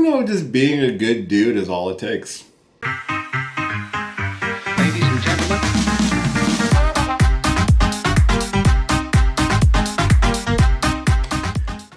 Who knows, just being a good dude is all it takes. Ladies and gentlemen.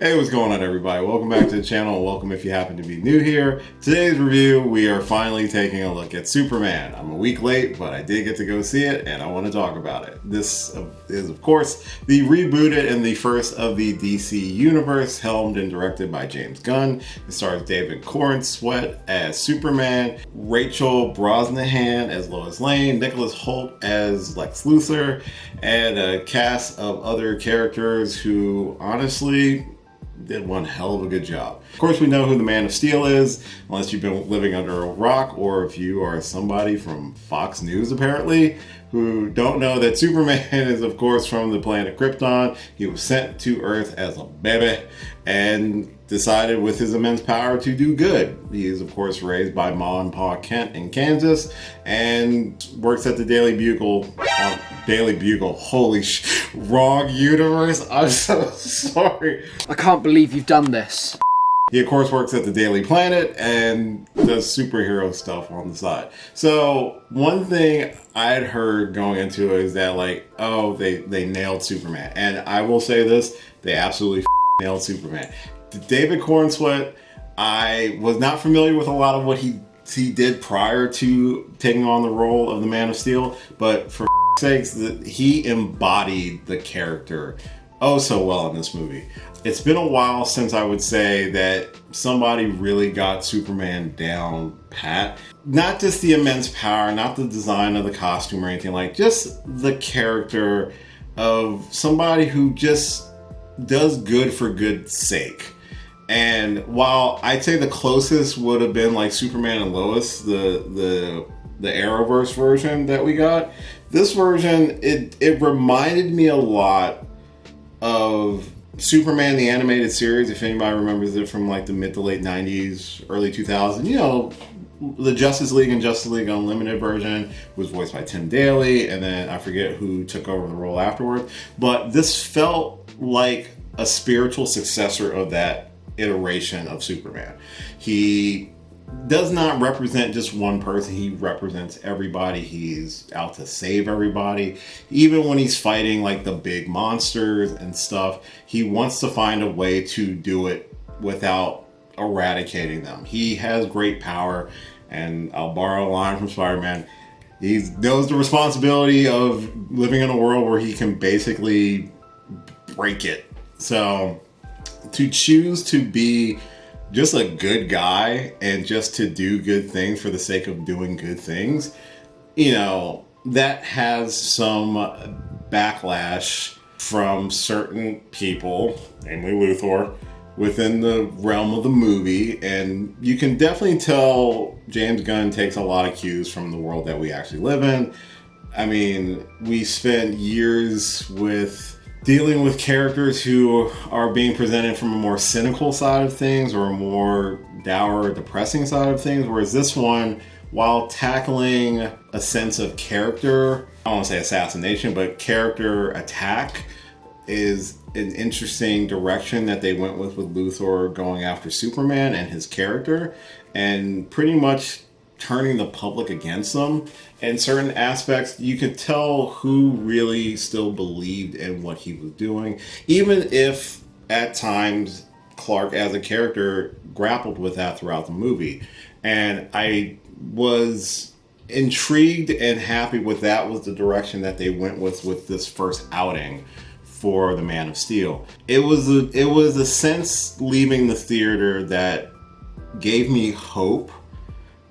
Hey, what's going on, everybody? Welcome back to the channel, and welcome if you happen to be new here. Today's review, we are finally taking a look at Superman. I'm a week late, but I did get to go see it, and I want to talk about it. This is, of course, the rebooted and the first of the DC universe, helmed and directed by James Gunn. It stars David Corenswet as Superman, Rachel Brosnahan as Lois Lane, Nicholas Hoult as Lex Luthor, and a cast of other characters who, honestly, did one hell of a good job. Of course, we know who the Man of Steel is, unless you've been living under a rock, or if you are somebody from Fox News, apparently, who don't know that Superman is, of course, from the planet Krypton. He was sent to Earth as a baby and decided with his immense power to do good. He is, of course, raised by Ma and Pa Kent in Kansas and works at the Daily Bugle. Holy wrong universe. I'm so sorry. I can't believe you've done this. He, of course, works at the Daily Planet and does superhero stuff on the side. So one thing I'd heard going into it is that, like, oh, they nailed Superman. And I will say this, they absolutely nailed Superman. David Corenswet, I was not familiar with a lot of what he did prior to taking on the role of the Man of Steel, but for sakes, he embodied the character oh so well in this movie. It's been a while since I would say that somebody really got Superman down pat. Not just the immense power, not the design of the costume or anything, like just the character of somebody who just does good for good's sake. And while I'd say the closest would have been like Superman and Lois, the Arrowverse version that we got, this version, it reminded me a lot of Superman the animated series, if anybody remembers it from like the mid to late 90s, early 2000s. You know, the Justice League and Justice League Unlimited version was voiced by Tim Daly, and then I forget who took over the role afterwards. But this felt like a spiritual successor of that iteration of Superman. He does not represent just one person. He represents everybody. He's out to save everybody. Even when he's fighting like the big monsters and stuff, he wants to find a way to do it without eradicating them. He has great power, and I'll borrow a line from Spider-Man. He knows the responsibility of living in a world where he can basically break it. So to choose to be just a good guy and just to do good things for the sake of doing good things, you know, that has some backlash from certain people, namely Luthor, within the realm of the movie. And you can definitely tell James Gunn takes a lot of cues from the world that we actually live in. I mean, we spent years dealing with characters who are being presented from a more cynical side of things or a more dour, depressing side of things, whereas this one, while tackling a sense of character, I don't want to say assassination, but character attack, is an interesting direction that they went with Luthor going after Superman and his character, and pretty much turning the public against them. In certain aspects, you could tell who really still believed in what he was doing, even if at times Clark as a character grappled with that throughout the movie. And I was intrigued and happy with that was the direction that they went with this first outing for the Man of Steel. It was a sense leaving the theater that gave me hope.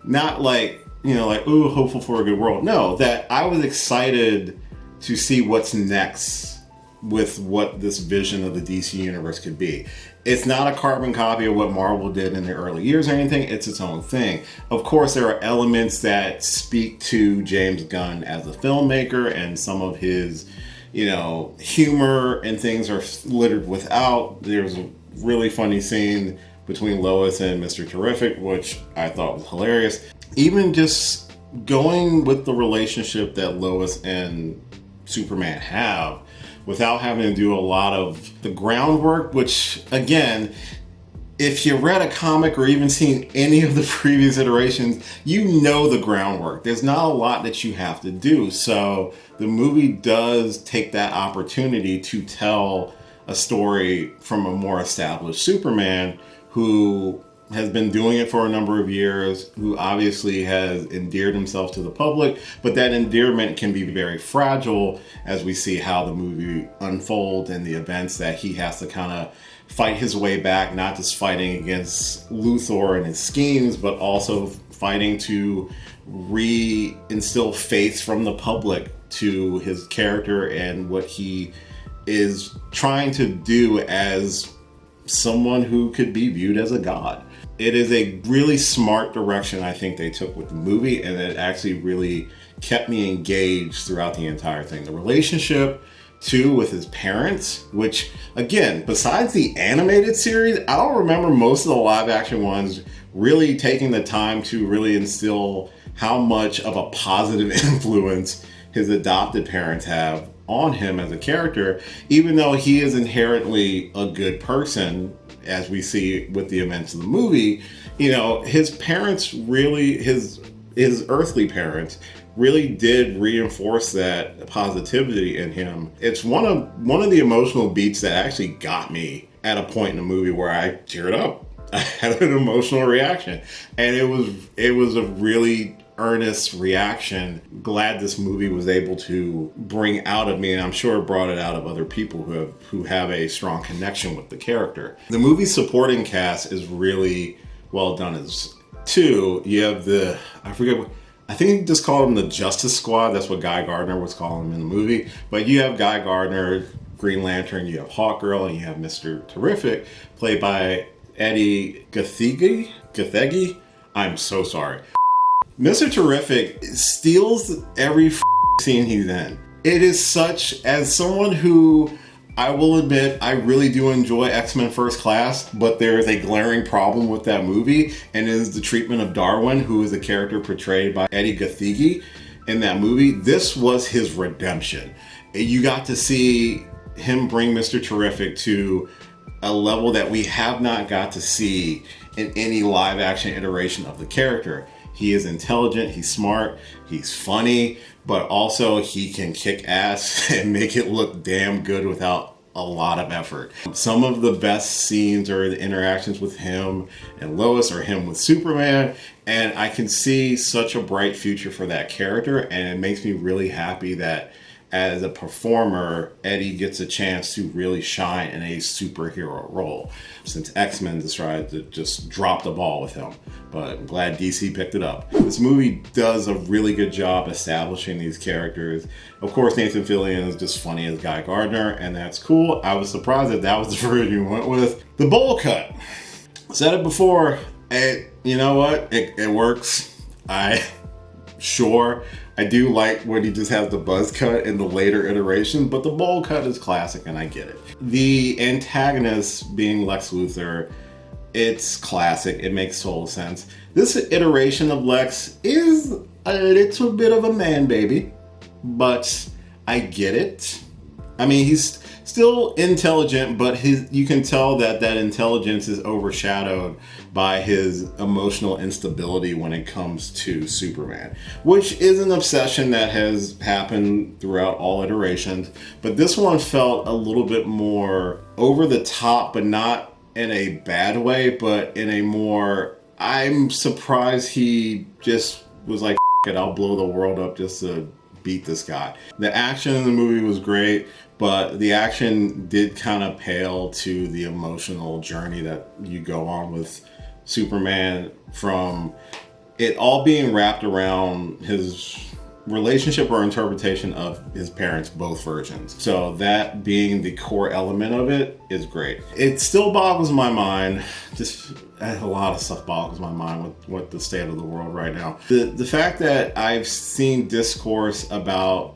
Not like, you know, like, ooh, hopeful for a good world. No, that I was excited to see what's next with what this vision of the DC universe could be. It's not a carbon copy of what Marvel did in the early years or anything. It's its own thing. Of course, there are elements that speak to James Gunn as a filmmaker, and some of his, you know, humor and things are littered without. There's a really funny scene between Lois and Mr. Terrific, which I thought was hilarious. Even just going with the relationship that Lois and Superman have without having to do a lot of the groundwork, which again, if you read a comic or even seen any of the previous iterations, you know the groundwork. There's not a lot that you have to do. So the movie does take that opportunity to tell a story from a more established Superman who has been doing it for a number of years, who obviously has endeared himself to the public, but that endearment can be very fragile as we see how the movie unfolds and the events that he has to kind of fight his way back, not just fighting against Luthor and his schemes, but also fighting to re-instill faith from the public to his character and what he is trying to do as someone who could be viewed as a god. It is a really smart direction I think they took with the movie, and it actually really kept me engaged throughout the entire thing. The relationship too with his parents, which again, besides the animated series, I don't remember most of the live action ones really taking the time to really instill how much of a positive influence his adopted parents have on him as a character, even though he is inherently a good person, as we see with the events of the movie. You know, his parents really, his earthly parents really did reinforce that positivity in him. It's one of the emotional beats that actually got me at a point in the movie where I teared up. I had an emotional reaction, and it was a really earnest reaction. Glad this movie was able to bring out of me, and I'm sure it brought it out of other people who have a strong connection with the character. The movie's supporting cast is really well done as too. You have I think he just called him the Justice Squad. That's what Guy Gardner was calling him in the movie. But you have Guy Gardner, Green Lantern, you have Hawkgirl, and you have Mr. Terrific, played by Eddie Gathegi. I'm so sorry. Mr. Terrific steals every scene he's in. It is such, as someone who, I will admit, I really do enjoy X-Men First Class, but there is a glaring problem with that movie, and it is the treatment of Darwin, who is a character portrayed by Eddie Gathegi in that movie. This was his redemption. You got to see him bring Mr. Terrific to a level that we have not got to see in any live action iteration of the character. He is intelligent, he's smart, he's funny, but also he can kick ass and make it look damn good without a lot of effort. Some of the best scenes are the interactions with him and Lois, or him with Superman, and I can see such a bright future for that character, and it makes me really happy that as a performer, Eddie gets a chance to really shine in a superhero role, since X-Men decided to just drop the ball with him. But I'm glad DC picked it up. This movie does a really good job establishing these characters. Of course, Nathan Fillion is just funny as Guy Gardner, and that's cool. I was surprised that was the version you went with. The bowl cut. Said it before, you know what? It works. I do like when he just has the buzz cut in the later iteration, but the bowl cut is classic, and I get it. The antagonist being Lex Luthor, it's classic. It makes total sense. This iteration of Lex is a little bit of a man baby, but I get it. I mean, he's still intelligent, but you can tell that intelligence is overshadowed by his emotional instability when it comes to Superman, which is an obsession that has happened throughout all iterations. But this one felt a little bit more over the top, but not in a bad way, but in a more, I'm surprised he just was like, F it, I'll blow the world up just to beat this guy. The action in the movie was great, but the action did kind of pale to the emotional journey that you go on with Superman, from it all being wrapped around his relationship or interpretation of his parents, both versions. So that being the core element of it is great. It still boggles my mind, just a lot of stuff boggles my mind with what the state of the world right now. The fact that I've seen discourse about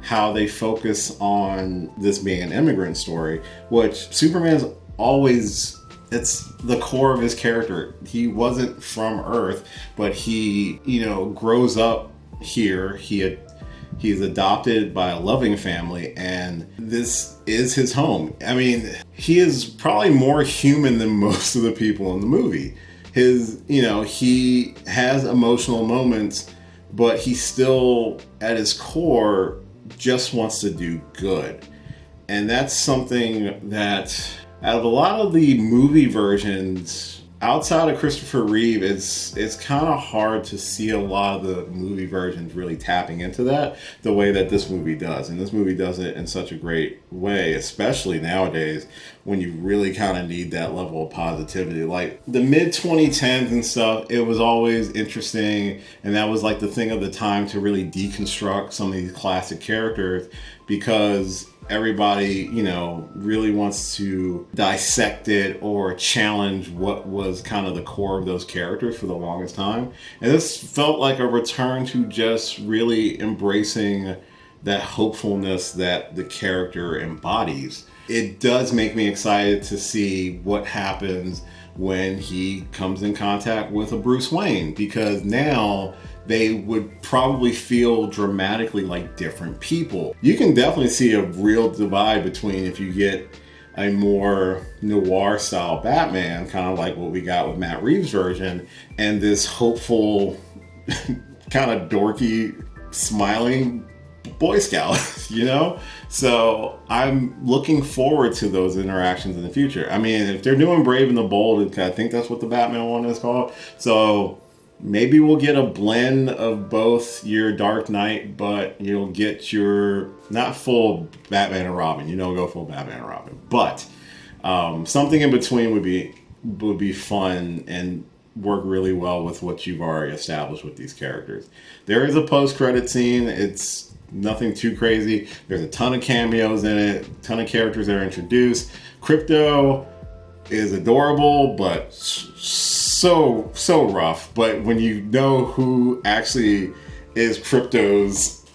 how they focus on this being an immigrant story, which Superman's always, it's the core of his character. He wasn't from Earth, but he, grows up here. He He's adopted by a loving family, and this is his home. I mean, he is probably more human than most of the people in the movie. He has emotional moments, but he still, at his core, just wants to do good. And that's something that, out of a lot of the movie versions, outside of Christopher Reeve, it's kind of hard to see a lot of the movie versions really tapping into that the way that this movie does. And this movie does it in such a great way, especially nowadays when you really kind of need that level of positivity. Like the mid-2010s and stuff, it was always interesting, and that was like the thing of the time to really deconstruct some of these classic characters, because everybody, really wants to dissect it or challenge what was kind of the core of those characters for the longest time. And this felt like a return to just really embracing that hopefulness that the character embodies. It does make me excited to see what happens when he comes in contact with a Bruce Wayne, because now they would probably feel dramatically like different people. You can definitely see a real divide between if you get a more noir style Batman, kind of like what we got with Matt Reeves' version, and this hopeful, kind of dorky, smiling Boy Scout, So I'm looking forward to those interactions in the future. I mean, if they're doing Brave and the Bold, I think that's what the Batman one is called. So maybe we'll get a blend of both your Dark Knight, but you'll get your, not full Batman and Robin. You don't go full Batman and Robin, but something in between would be fun and work really well with what you've already established with these characters. There is a post-credit scene. It's nothing too crazy. There's a ton of cameos in it, a ton of characters that are introduced. Crypto is adorable, but so rough. But when you know who actually is Crypto's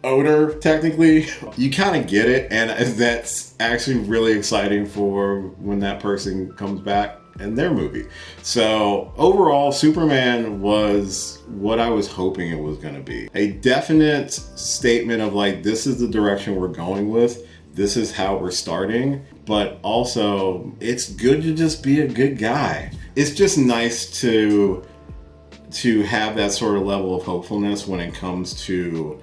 owner, technically, you kind of get it, and that's actually really exciting for when that person comes back in their movie. So overall, Superman was what I was hoping it was going to be. A definite statement of like, this is the direction we're going with. This is how we're starting. But also, it's good to just be a good guy. It's just nice to have that sort of level of hopefulness when it comes to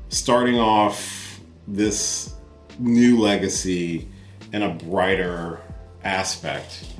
starting off this new legacy in a brighter aspect.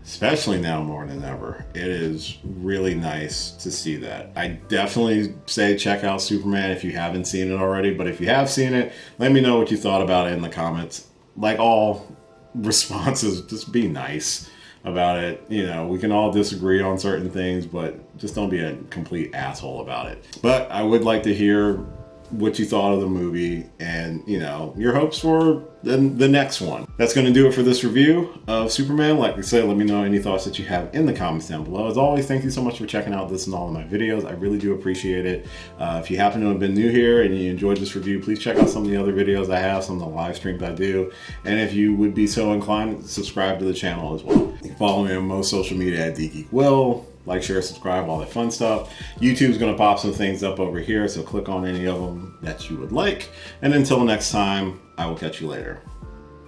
Especially now more than ever. It is really nice to see that. I definitely say check out Superman if you haven't seen it already, but if you have seen it, let me know what you thought about it in the comments. Like all responses, just be nice about it. We can all disagree on certain things, but just don't be a complete asshole about it. But I would like to hear what you thought of the movie and, your hopes for the next one. That's going to do it for this review of Superman. Like I said, let me know any thoughts that you have in the comments down below. As always, thank you so much for checking out this and all of my videos. I really do appreciate it. If you happen to have been new here and you enjoyed this review, please check out some of the other videos I have, some of the live streams I do. And if you would be so inclined, subscribe to the channel as well. You can follow me on most social media at DGeekWill. Like, share, subscribe, all that fun stuff. YouTube's going to pop some things up over here, so click on any of them that you would like. And until next time, I will catch you later.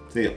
See ya.